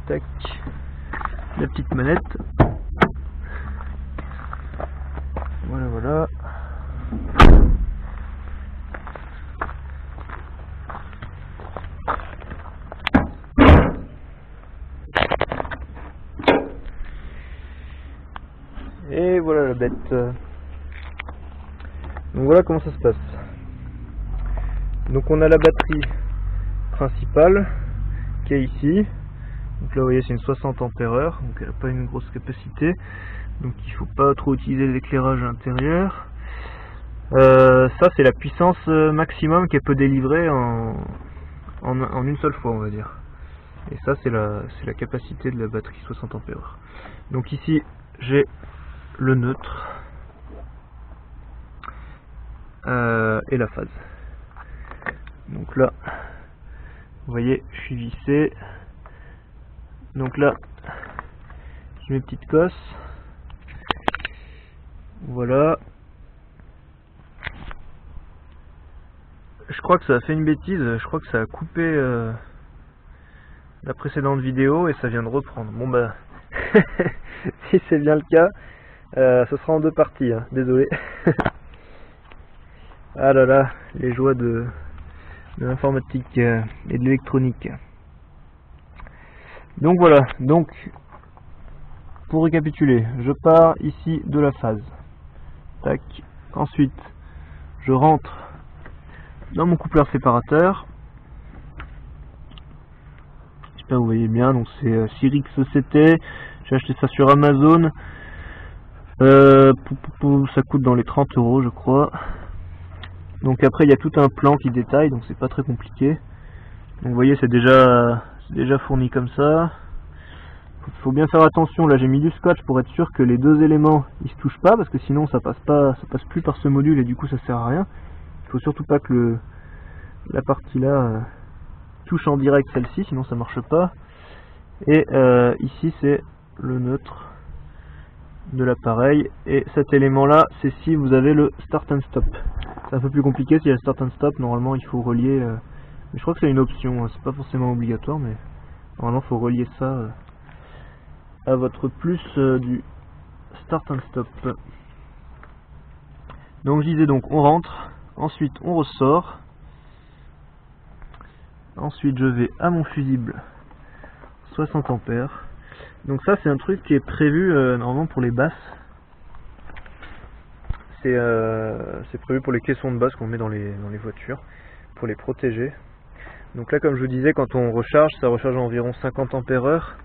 Tac. La petite manette. Voilà, voilà. Et voilà la bête. Donc voilà comment ça se passe. Donc on a la batterie principale qui est ici. Donc là vous voyez c'est une 60 ampères, donc elle n'a pas une grosse capacité. Donc il faut pas trop utiliser l'éclairage intérieur. Ça c'est la puissance maximum qu'elle peut délivrer en une seule fois on va dire. Et ça c'est la capacité de la batterie 60 ampères. Donc ici j'ai le neutre et la phase. Donc là vous voyez je suis vissé. Donc là j'ai mes petites cosses. Voilà. Je crois que ça a fait une bêtise, je crois que ça a coupé la précédente vidéo et ça vient de reprendre. Bon bah, si c'est bien le cas, ce sera en deux parties, hein. Désolé. Ah là là, les joies de l'informatique et de l'électronique. Donc voilà, donc pour récapituler, je pars ici de la phase. Tac. Ensuite, je rentre dans mon coupleur séparateur. J'espère que vous voyez bien, donc c'est Syrix ECT, j'ai acheté ça sur Amazon, ça coûte dans les 30 € je crois. Donc après il y a tout un plan qui détaille, donc c'est pas très compliqué. Donc vous voyez c'est déjà fourni comme ça. Faut bien faire attention, là j'ai mis du scotch pour être sûr que les deux éléments ils se touchent pas, parce que sinon ça passe plus par ce module et du coup ça sert à rien. Il faut surtout pas que la partie là touche en direct celle-ci, sinon ça marche pas. Et ici c'est le neutre de l'appareil, et cet élément là c'est si vous avez le start and stop. C'est un peu plus compliqué, s'il y a le start and stop normalement il faut relier, mais je crois que c'est une option, c'est pas forcément obligatoire, mais normalement il faut relier ça à votre plus du start and stop. Donc je disais, donc on rentre, ensuite on ressort, ensuite je vais à mon fusible 60 ampères. Donc ça c'est un truc qui est prévu normalement pour les basses. C'est prévu pour les caissons de basse qu'on met dans les voitures, pour les protéger. Donc là comme je vous disais, quand on recharge, ça recharge à environ 50 ampères/heure.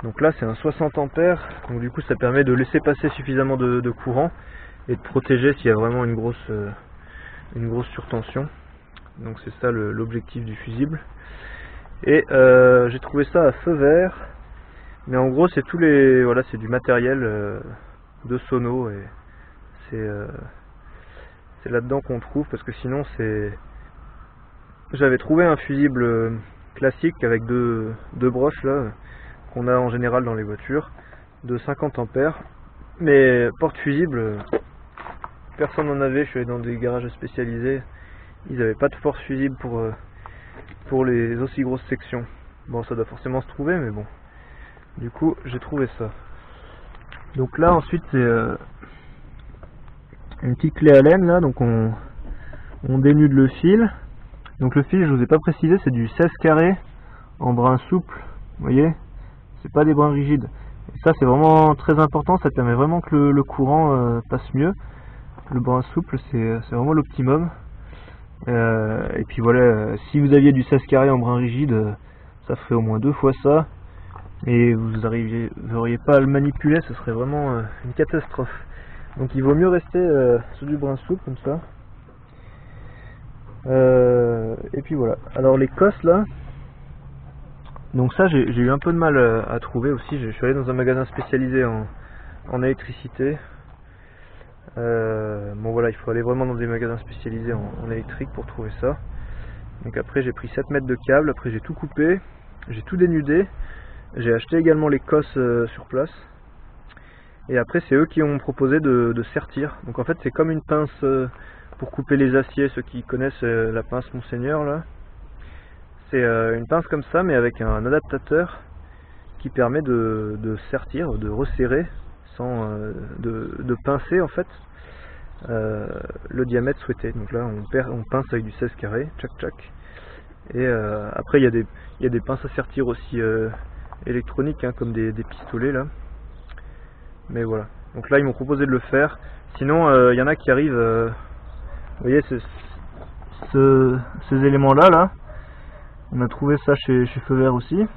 Donc là c'est un 60 ampères, donc du coup ça permet de laisser passer suffisamment de courant et de protéger s'il y a vraiment une grosse surtension. Donc c'est ça l'objectif du fusible. Et j'ai trouvé ça à feu vert, mais en gros c'est c'est du matériel de sono, et c'est là-dedans qu'on trouve, parce que sinon j'avais trouvé un fusible classique avec deux broches là qu'on a en général dans les voitures de 50 ampères, mais porte-fusible personne n'en avait. Je suis allé dans des garages spécialisés, ils n'avaient pas de force fusible pour les aussi grosses sections. Bon, ça doit forcément se trouver, mais bon, du coup j'ai trouvé ça. Donc là ensuite c'est une petite clé Allen là, donc on dénude le fil. Donc le fil, je vous ai pas précisé, c'est du 16 carré en brin souple, vous voyez, c'est pas des brins rigides. Et ça c'est vraiment très important, ça permet vraiment que le courant passe mieux. Le brin souple c'est vraiment l'optimum. Et puis voilà, si vous aviez du 16 carré en brin rigide, ça ferait au moins 2 fois ça, et vous n'auriez pas à le manipuler, ce serait vraiment une catastrophe. Donc il vaut mieux rester sur du brin souple comme ça. Et puis voilà. Alors les cosses là, donc ça j'ai eu un peu de mal à trouver aussi. Je suis allé dans un magasin spécialisé en électricité. Bon voilà, il faut aller vraiment dans des magasins spécialisés en électrique pour trouver ça. Donc après j'ai pris 7 mètres de câble, après j'ai tout coupé, j'ai tout dénudé, j'ai acheté également les cosses sur place. Et après c'est eux qui ont proposé de sertir. Donc en fait c'est comme une pince pour couper les aciers, ceux qui connaissent la pince Monseigneur là. C'est une pince comme ça, mais avec un adaptateur qui permet de sertir, de resserrer sans de pincer en fait le diamètre souhaité. Donc là on pince avec du 16 carré, tchac tchac. Et après il y a des pinces à sertir aussi électroniques, hein, comme des pistolets là. Mais voilà. Donc là ils m'ont proposé de le faire. Sinon il y en a qui arrivent, vous voyez ces éléments là, on a trouvé ça chez Feu Vert aussi.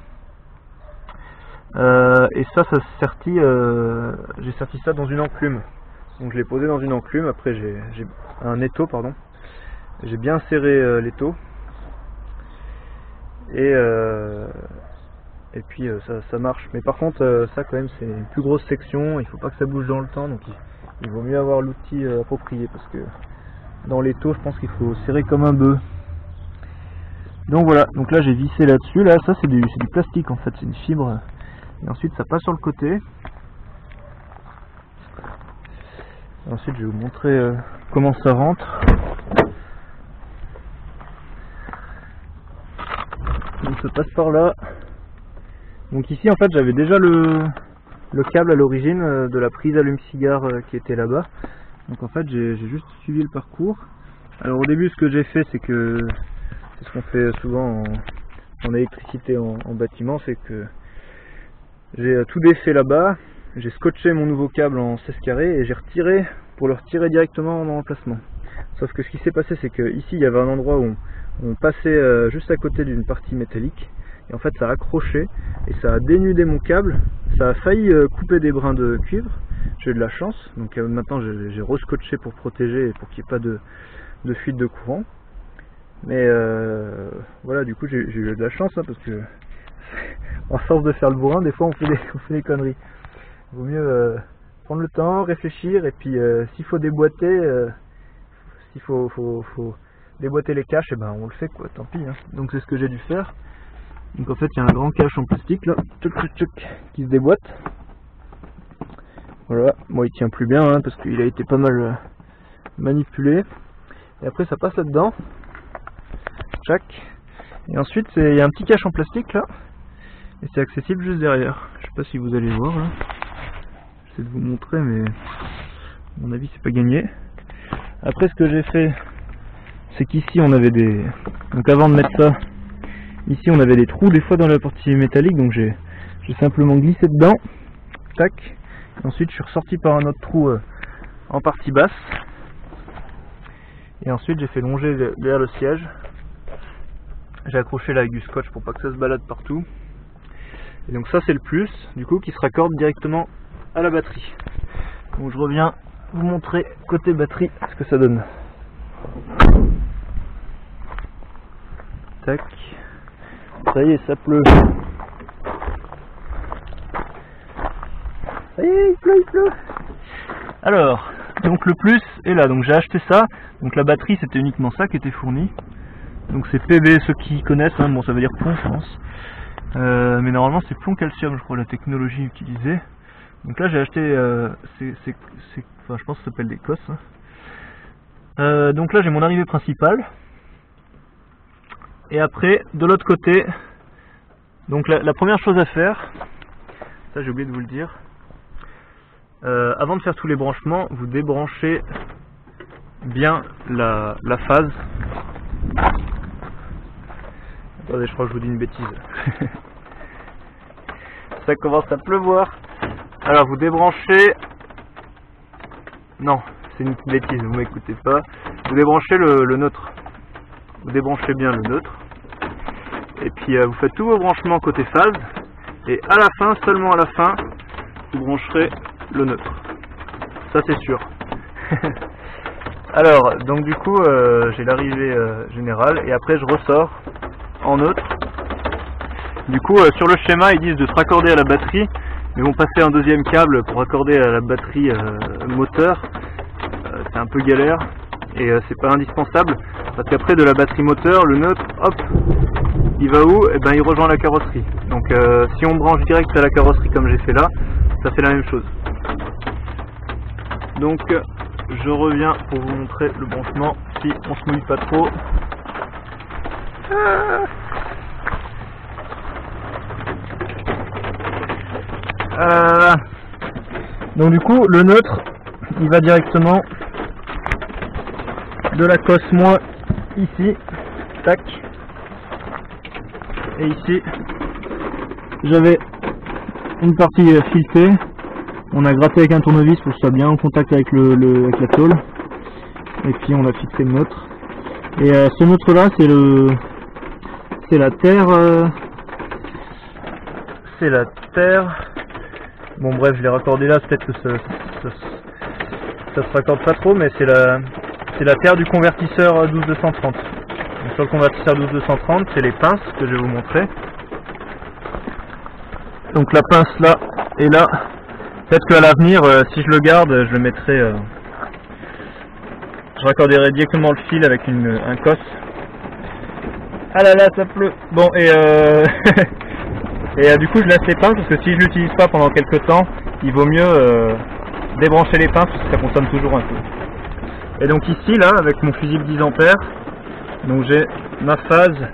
Et ça se sertit, j'ai serti ça dans une enclume. Donc je l'ai posé dans une enclume, après j'ai un étau, pardon. J'ai bien serré l'étau. Et puis ça marche. Mais par contre ça quand même c'est une plus grosse section, il faut pas que ça bouge dans le temps, donc il vaut mieux avoir l'outil approprié, parce que dans l'étau je pense qu'il faut serrer comme un bœuf. Donc voilà, donc là j'ai vissé là-dessus, là ça c'est du plastique en fait, c'est une fibre. Et ensuite ça passe sur le côté. Et ensuite je vais vous montrer comment ça rentre. Donc ça passe par là. Donc ici en fait j'avais déjà le câble à l'origine de la prise allume-cigare qui était là-bas. Donc en fait j'ai juste suivi le parcours. Alors au début ce que j'ai fait, c'est ce qu'on fait souvent en électricité en bâtiment, c'est que j'ai tout défait là-bas, j'ai scotché mon nouveau câble en 16 carré et j'ai retiré pour le retirer directement dans l'emplacement. Sauf que ce qui s'est passé, c'est que ici il y avait un endroit où on passait juste à côté d'une partie métallique, et en fait ça a accroché et ça a dénudé mon câble, ça a failli couper des brins de cuivre. J'ai eu de la chance, donc maintenant j'ai rescotché pour protéger et pour qu'il n'y ait pas de fuite de courant. Mais voilà, du coup j'ai eu de la chance, hein, parce que en force de faire le bourrin, des fois on fait des conneries. Il vaut mieux prendre le temps, réfléchir, et puis s'il faut déboîter, s'il faut déboîter les caches, et ben on le fait quoi, tant pis, hein. Donc c'est ce que j'ai dû faire. Donc en fait il y a un grand cache en plastique là, tchouk, tchouk, tchouk, qui se déboîte. Voilà, bon il tient plus bien, hein, parce qu'il a été pas mal manipulé. Et après ça passe là-dedans. Tchac. Et ensuite il y a un petit cache en plastique là. Et c'est accessible juste derrière. Je sais pas si vous allez voir là. J'essaie de vous montrer, mais à mon avis c'est pas gagné. Après ce que j'ai fait, c'est qu'ici on avait des... Donc avant de mettre ça, ici on avait des trous des fois dans la partie métallique, donc j'ai simplement glissé dedans. Tac. Et ensuite je suis ressorti par un autre trou en partie basse. Et ensuite j'ai fait longer derrière le siège. J'ai accroché là avec du scotch pour pas que ça se balade partout. Et donc ça c'est le plus, du coup, qui se raccorde directement à la batterie. Donc je reviens vous montrer côté batterie ce que ça donne. Tac. Ça y est, ça pleut. Ça y est, il pleut. Alors, donc le plus est là. Donc j'ai acheté ça. Donc la batterie c'était uniquement ça qui était fourni. Donc c'est PB, ceux qui connaissent, hein, bon ça veut dire plomb je pense. Mais normalement c'est plomb calcium je crois la technologie utilisée. Donc là j'ai acheté, enfin je pense que ça s'appelle des COS. Hein. Donc là j'ai mon arrivée principale. Et après de l'autre côté, donc la première chose à faire, ça j'ai oublié de vous le dire, avant de faire tous les branchements, vous débranchez bien la phase. Attendez, je crois que je vous dis une bêtise. Ça commence à pleuvoir. Alors vous débranchez... Non, c'est une bêtise, vous m'écoutez pas. Vous débranchez le neutre. Vous débranchez bien le neutre. Et puis vous faites tous vos branchements côté phase. Et à la fin, seulement à la fin, vous brancherez le neutre. Ça c'est sûr. Alors, donc du coup, j'ai l'arrivée générale. Et après je ressors en neutre. Du coup sur le schéma ils disent de se raccorder à la batterie, mais ils vont passer un deuxième câble pour raccorder à la batterie moteur. C'est un peu galère et c'est pas indispensable, parce qu'après de la batterie moteur, le neutre, hop, il va où? Et ben il rejoint la carrosserie. Donc si on branche direct à la carrosserie comme j'ai fait là, ça fait la même chose. Donc je reviens pour vous montrer le branchement si on se mouille pas trop. Donc du coup, le neutre, il va directement de la cosse moins ici, tac, et ici, j'avais une partie filetée. On a gratté avec un tournevis pour que ce soit bien en contact avec avec la tôle, et puis on a fixé le neutre. Et ce neutre là, c'est la terre. C'est la terre. Bon bref, je l'ai raccordé là, peut-être que ça se raccorde pas trop, mais c'est la terre du convertisseur 12230. Donc sur le convertisseur 12230, c'est les pinces que je vais vous montrer. Donc la pince là et là. Peut-être qu'à l'avenir, si je le garde, je le mettrai. Je raccorderai directement le fil avec un cosse. Ah là là, ça pleut. Bon et et du coup je laisse les pinces parce que si je l'utilise pas pendant quelques temps, il vaut mieux débrancher les pinces parce que ça consomme toujours un peu. Et donc ici là, avec mon fusible 10 ampères, donc j'ai ma phase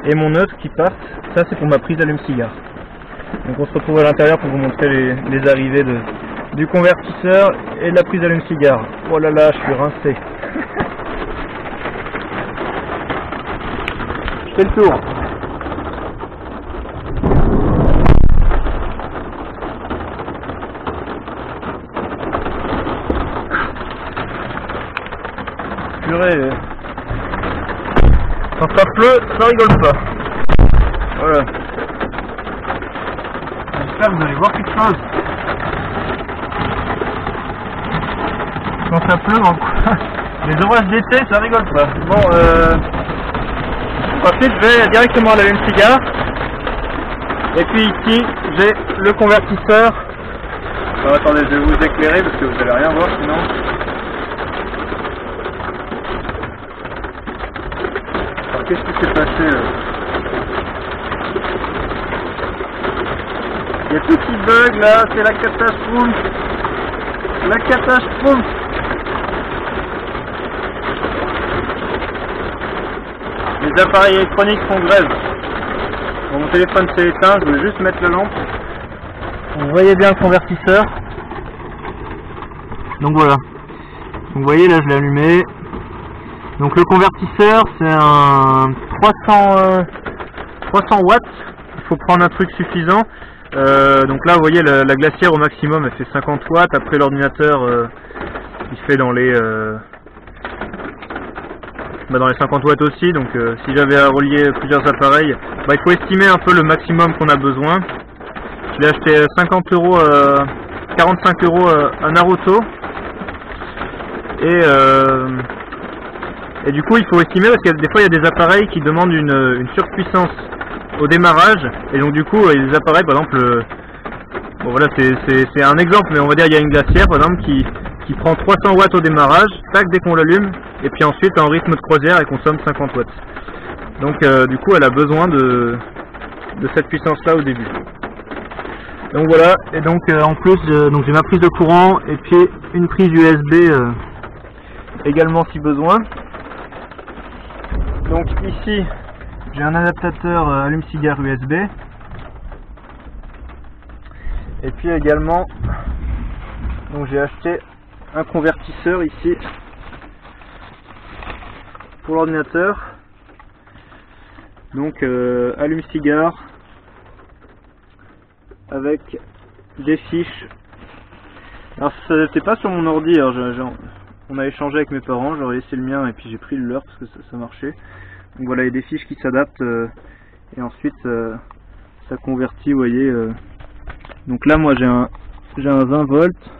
et mon neutre qui partent. Ça c'est pour ma prise allume-cigare. Donc on se retrouve à l'intérieur pour vous montrer les arrivées du convertisseur et de la prise allume-cigare. Oh là là, je suis rincé. Je fais le tour. Purée. Quand ça pleut, ça rigole pas. Voilà. J'espère que vous allez voir quelque chose. Quand ça pleut, les orages d'été, ça rigole pas. Bon, ensuite je vais directement à l'allume-cigare. Et puis ici, j'ai le convertisseur. Alors, attendez, je vais vous éclairer parce que vous allez rien voir sinon. Alors qu'est-ce qui s'est passé Il y a tout qui bug là, c'est la catastrophe. La catastrophe. Les appareils électroniques font grève. Bon, mon téléphone s'est éteint, je voulais juste mettre la lampe. Vous voyez bien le convertisseur. Donc voilà. Donc vous voyez là je l'ai allumé. Donc le convertisseur c'est un 300 watts. Il faut prendre un truc suffisant. Donc là vous voyez la glacière au maximum elle fait 50 watts, après l'ordinateur il fait dans les 50 watts aussi, donc si j'avais à relier plusieurs appareils, il faut estimer un peu le maximum qu'on a besoin. Je l'ai acheté 50 €, 45 € à Naruto et du coup il faut estimer parce que des fois il y a des appareils qui demandent une surpuissance au démarrage, et donc du coup il y a des appareils par exemple, bon voilà c'est un exemple, mais on va dire il y a une glacière par exemple qui prend 300 watts au démarrage, tac dès qu'on l'allume, et puis ensuite en rythme de croisière elle consomme 50 watts. Donc du coup elle a besoin de cette puissance là au début. Donc voilà, et donc en plus donc j'ai ma prise de courant et puis une prise USB également si besoin. Donc ici j'ai un adaptateur allume-cigare USB. Et puis également, donc j'ai acheté un convertisseur ici pour l'ordinateur. Donc allume-cigare avec des fiches. Alors ça n'était pas sur mon ordi, alors on a échangé avec mes parents, j'aurais laissé le mien et puis j'ai pris le leur parce que ça marchait. Donc voilà, il y a des fiches qui s'adaptent et ensuite ça convertit, vous voyez. Donc là moi j'ai un 20 volts,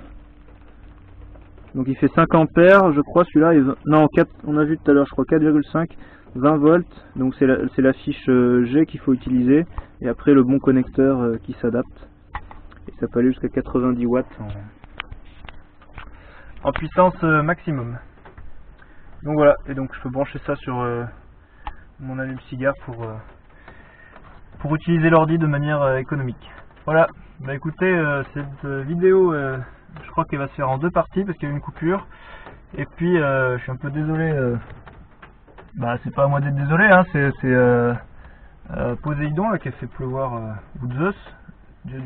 donc il fait 5 ampères je crois celui-là, non 4, on a vu tout à l'heure je crois 4,5, 20 volts, donc c'est la fiche G qu'il faut utiliser, et après le bon connecteur qui s'adapte, et ça peut aller jusqu'à 90 watts en puissance maximum. Donc voilà, et donc je peux brancher ça sur mon allume-cigare pour utiliser l'ordi de manière économique. Voilà, bah écoutez, cette vidéo, je crois qu'elle va se faire en deux parties parce qu'il y a eu une coupure. Et puis, je suis un peu désolé, c'est pas à moi d'être désolé, hein, c'est Poséidon là, qui a fait pleuvoir, ou Zeus,